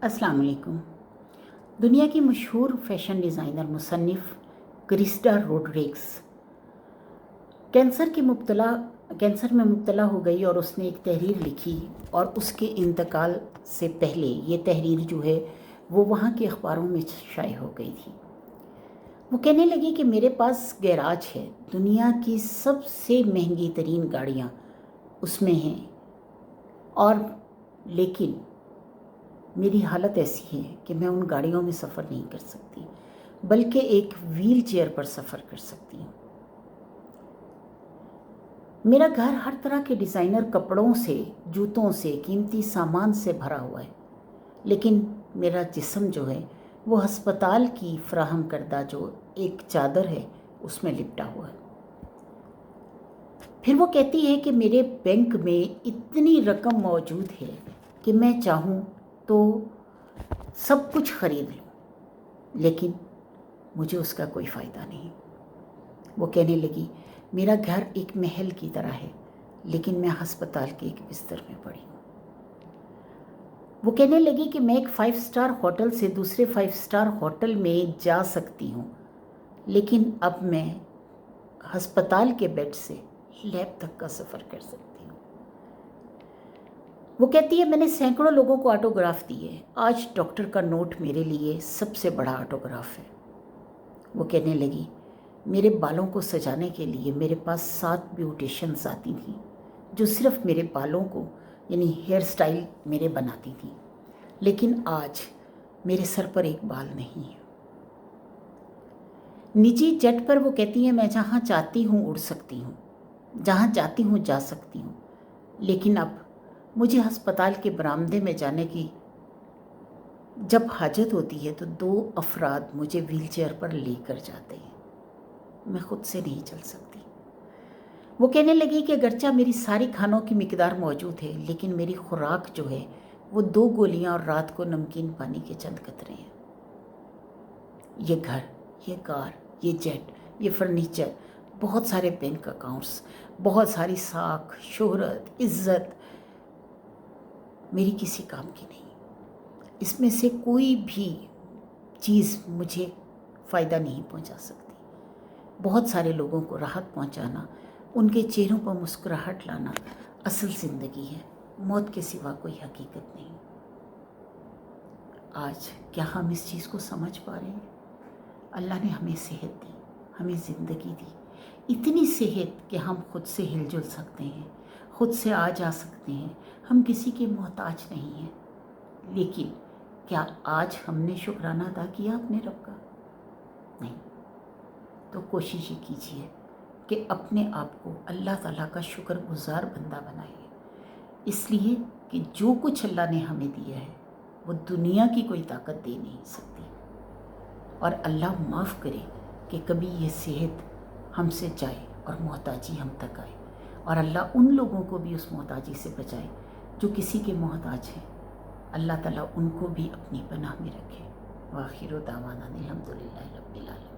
अस्सलाम वालेकुम। दुनिया की मशहूर फ़ैशन डिज़ाइनर मुसन्निफ़ क्रिस्टा रोड्रिग्स कैंसर में मुब्तला हो गई और उसने एक तहरीर लिखी और उसके इंतकाल से पहले ये तहरीर जो है वो वहाँ के अखबारों में शाया हो गई थी। वो कहने लगी कि मेरे पास गैराज है, दुनिया की सबसे महंगी तरीन गाड़ियाँ उसमें हैं, और लेकिन मेरी हालत ऐसी है कि मैं उन गाड़ियों में सफ़र नहीं कर सकती, बल्कि एक व्हील चेयर पर सफ़र कर सकती हूँ। मेरा घर हर तरह के डिज़ाइनर कपड़ों से, जूतों से, कीमती सामान से भरा हुआ है, लेकिन मेरा जिस्म जो है वो हस्पताल की फराहम करदा जो एक चादर है उसमें लिपटा हुआ है। फिर वो कहती है कि मेरे बैंक में इतनी रकम मौजूद है कि मैं चाहूँ तो सब कुछ ख़रीद लूँ, लेकिन मुझे उसका कोई फ़ायदा नहीं। वो कहने लगी, मेरा घर एक महल की तरह है, लेकिन मैं हस्पताल के एक बिस्तर में पड़ी हूँ। वो कहने लगी कि मैं एक 5 स्टार होटल से दूसरे 5 स्टार होटल में जा सकती हूँ, लेकिन अब मैं हस्पताल के बेड से लैब तक का सफ़र कर सकती हूँ। वो कहती है, मैंने सैकड़ों लोगों को ऑटोग्राफ दिए, आज डॉक्टर का नोट मेरे लिए सबसे बड़ा ऑटोग्राफ है। वो कहने लगी, मेरे बालों को सजाने के लिए मेरे पास 7 ब्यूटिशियंस आती थी जो सिर्फ मेरे बालों को यानी हेयर स्टाइल मेरे बनाती थी, लेकिन आज मेरे सर पर एक बाल नहीं है। निजी जेट पर वो कहती है, मैं जहाँ चाहती हूँ उड़ सकती हूँ, जहाँ चाहती हूँ जा सकती हूँ, लेकिन अब मुझे अस्पताल के बरामदे में जाने की जब हाजत होती है तो 2 अफराद मुझे व्हीलचेयर पर लेकर जाते हैं, मैं खुद से नहीं चल सकती। वो कहने लगी कि अगरचा मेरी सारी खानों की मिकदार मौजूद है, लेकिन मेरी खुराक जो है वो 2 गोलियां और रात को नमकीन पानी के चंद कतरे हैं। ये घर, ये कार, ये जेट, ये फर्नीचर, बहुत सारे बैंक अकाउंट्स, बहुत सारी साख, शोहरत, इज्जत मेरी किसी काम की नहीं। इसमें से कोई भी चीज़ मुझे फ़ायदा नहीं पहुंचा सकती। बहुत सारे लोगों को राहत पहुंचाना, उनके चेहरों पर मुस्कुराहट लाना असल ज़िंदगी है, मौत के सिवा कोई हकीकत नहीं। आज क्या हम इस चीज़ को समझ पा रहे हैं? अल्लाह ने हमें सेहत दी, हमें ज़िंदगी दी, इतनी सेहत कि हम खुद से हिलजुल सकते हैं, खुद से आ जा सकते हैं, हम किसी के मोहताज नहीं हैं। लेकिन क्या आज हमने शुक्राना अदा किया अपने रब का? नहीं। तो कोशिश ये कीजिए कि अपने आप को अल्लाह ताला का शुक्रगुज़ार बंदा बनाइए, इसलिए कि जो कुछ अल्लाह ने हमें दिया है वो दुनिया की कोई ताकत दे नहीं सकती। और अल्लाह माफ़ करे कि कभी ये सेहत हमसे जाए और मोहताजी हम तक आए, और अल्लाह उन लोगों को भी उस मोहताजी से बचाए जो किसी के मोहताज हैं। अल्लाह ताला उनको भी अपनी पनाह में रखे। व आखिर दावाना अल्हम्दुलिल्लाहि रब्बिल आलमीन।